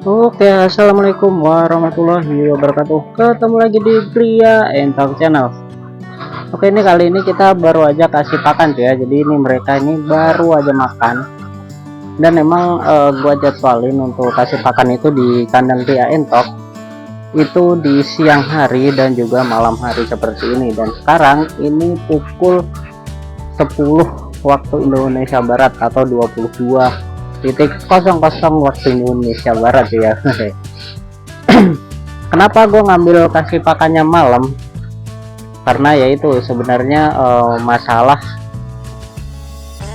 Oke, assalamualaikum warahmatullahi wabarakatuh. Ketemu lagi di Gria Entok Channel. Oke, ini kali ini kita baru aja kasih pakan ya. Jadi ini mereka ini baru aja makan. Dan emang gua jadwalin untuk kasih pakan itu di kandang Gria Entok itu di siang hari dan juga malam hari seperti ini. Dan sekarang ini pukul 10 waktu Indonesia Barat atau 22:00 waktu Indonesia Barat ya. Kenapa gue ngambil kasih pakannya malam? Karena yaitu sebenarnya masalah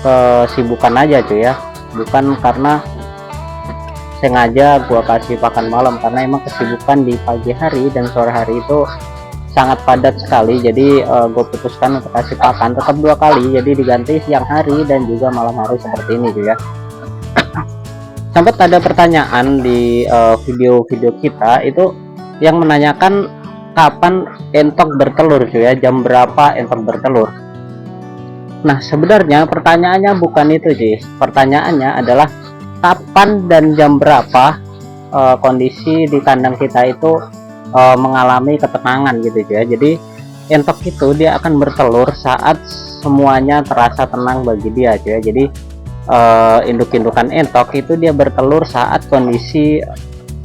kesibukan aja cuy ya, bukan karena sengaja gue kasih pakan malam, karena emang kesibukan di pagi hari dan sore hari itu sangat padat sekali. Jadi gue putuskan untuk kasih pakan tetap 2 kali, jadi diganti siang hari dan juga malam hari seperti ini cuy ya. Sempat ada pertanyaan di video-video kita itu yang menanyakan kapan entok bertelur cuy ya, jam berapa entok bertelur. Nah sebenarnya pertanyaannya bukan itu cuy, pertanyaannya adalah kapan dan jam berapa kondisi di kandang kita itu mengalami ketenangan gitu cuy ya. Jadi entok itu dia akan bertelur saat semuanya terasa tenang bagi dia cuy ya. Jadi induk-indukan entok itu dia bertelur saat kondisi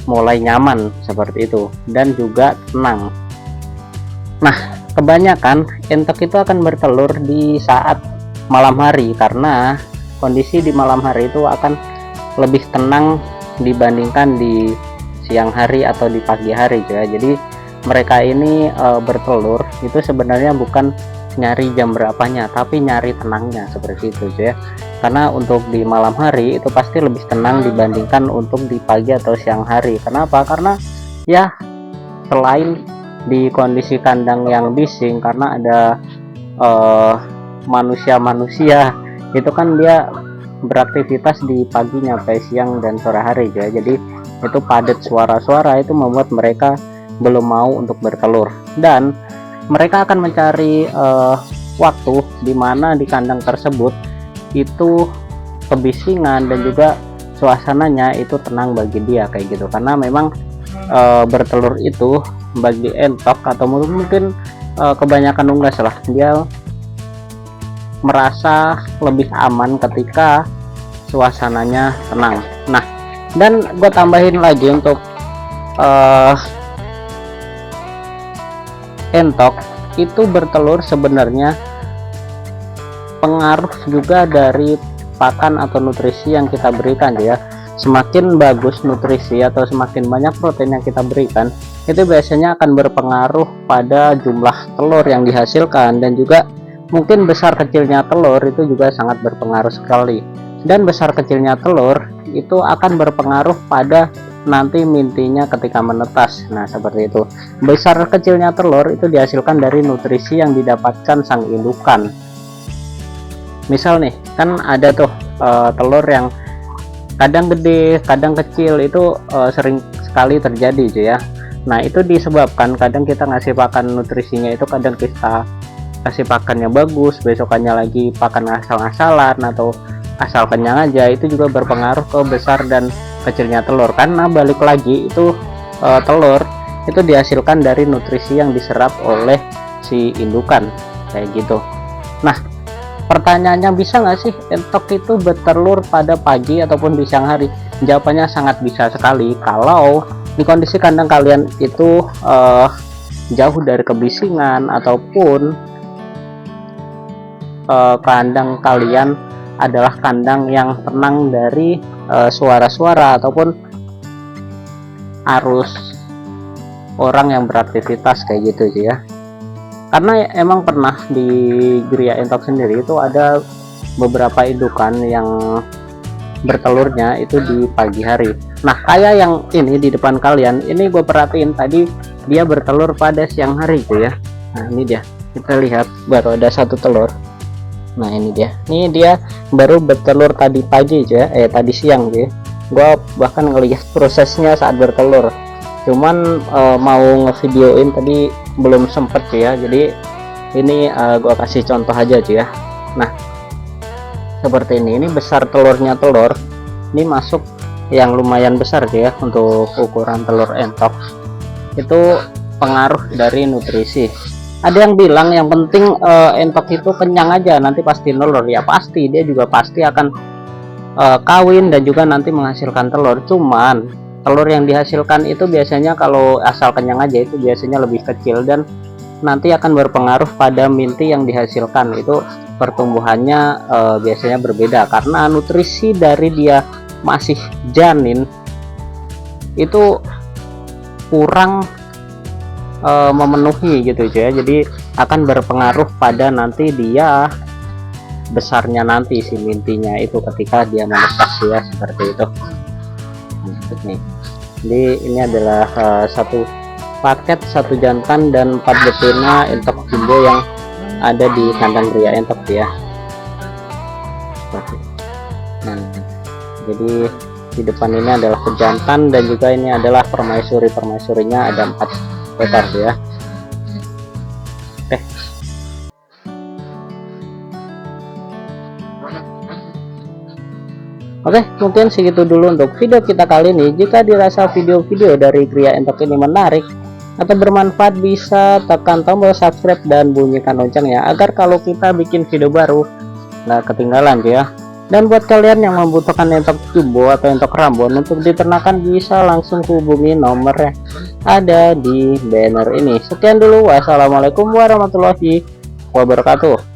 mulai nyaman seperti itu dan juga tenang. Nah kebanyakan entok itu akan bertelur di saat malam hari, karena kondisi di malam hari itu akan lebih tenang dibandingkan di siang hari atau di pagi hari ya. Jadi mereka ini bertelur itu sebenarnya bukan nyari jam berapanya, tapi nyari tenangnya seperti itu ya. Karena untuk di malam hari itu pasti lebih tenang dibandingkan untuk di pagi atau siang hari. Kenapa? Karena ya selain di kondisi kandang yang bising, karena ada manusia-manusia itu kan dia beraktivitas di pagi nyampe siang dan sore hari ya. Jadi itu padat suara-suara, itu membuat mereka belum mau untuk bertelur, dan mereka akan mencari waktu di mana di kandang tersebut itu kebisingan dan juga suasananya itu tenang bagi dia kayak gitu. Karena memang bertelur itu bagi entok atau mungkin kebanyakan unggas lah, dia merasa lebih aman ketika suasananya tenang. Nah dan gue tambahin lagi untuk entok itu bertelur sebenarnya pengaruh juga dari pakan atau nutrisi yang kita berikan ya. Semakin bagus nutrisi atau semakin banyak protein yang kita berikan, itu biasanya akan berpengaruh pada jumlah telur yang dihasilkan, dan juga mungkin besar kecilnya telur itu juga sangat berpengaruh sekali. Dan besar kecilnya telur itu akan berpengaruh pada nanti mintinya ketika menetas. Nah seperti itu. Besar kecilnya telur itu dihasilkan dari nutrisi yang didapatkan sang indukan. Misal nih kan ada tuh telur yang kadang gede kadang kecil, itu sering sekali terjadi cuy ya. Nah itu disebabkan kadang kita ngasih pakan nutrisinya itu kadang kita kasih pakannya bagus, besokannya lagi pakan asal-asalan atau asal kenyang aja, itu juga berpengaruh ke besar dan kecilnya telur. Karena balik lagi itu telur itu dihasilkan dari nutrisi yang diserap oleh si indukan kayak gitu. Nah pertanyaannya, bisa nggak sih entok itu bertelur pada pagi ataupun di siang hari? Jawabannya sangat bisa sekali kalau di kondisi kandang kalian itu jauh dari kebisingan, ataupun kandang kalian adalah kandang yang tenang dari suara-suara ataupun arus orang yang beraktivitas kayak gitu sih ya. Karena emang pernah di Gria Entok sendiri itu ada beberapa indukan yang bertelurnya itu di pagi hari. Nah kayak yang ini di depan kalian ini, gue perhatiin tadi dia bertelur pada siang hari tuh ya. Nah ini dia, kita lihat baru ada 1 telur. Nah ini dia baru bertelur tadi pagi aja, tadi siang ya. Gue bahkan ngelihat prosesnya saat bertelur, cuman mau ngevideoin tadi belum sempet ya. Jadi ini gua kasih contoh aja cuy ya. Nah seperti ini besar telurnya telur ini masuk yang lumayan besar ya untuk ukuran telur entok. Itu pengaruh dari nutrisi. Ada yang bilang yang penting entok itu kenyang aja, nanti pasti nelur. Ya pasti, dia juga pasti akan kawin dan juga nanti menghasilkan telur. Cuman telur yang dihasilkan itu biasanya kalau asal kenyang aja itu biasanya lebih kecil, dan nanti akan berpengaruh pada minti yang dihasilkan. Itu pertumbuhannya biasanya berbeda karena nutrisi dari dia masih janin itu kurang memenuhi gitu ya, jadi akan berpengaruh pada nanti dia besarnya nanti si mintinya itu ketika dia menetas ya, seperti itu. Nih, jadi ini adalah satu paket, satu jantan dan 4 betina entok jumbo yang ada di kandang Ria entok ya. Nah, jadi di depan ini adalah pejantan dan juga ini adalah permaisurinya ada 4 ekor ya. Oke, mungkin segitu dulu untuk video kita kali ini. Jika dirasa video-video dari Ria entok ini menarik atau bermanfaat, bisa tekan tombol subscribe dan bunyikan loncengnya agar kalau kita bikin video baru nggak ketinggalan ya. Dan buat kalian yang membutuhkan entok jumbo atau entok rambon untuk diternakan, bisa langsung hubungi nomor yang ada di banner ini. Sekian dulu, wassalamualaikum warahmatullahi wabarakatuh.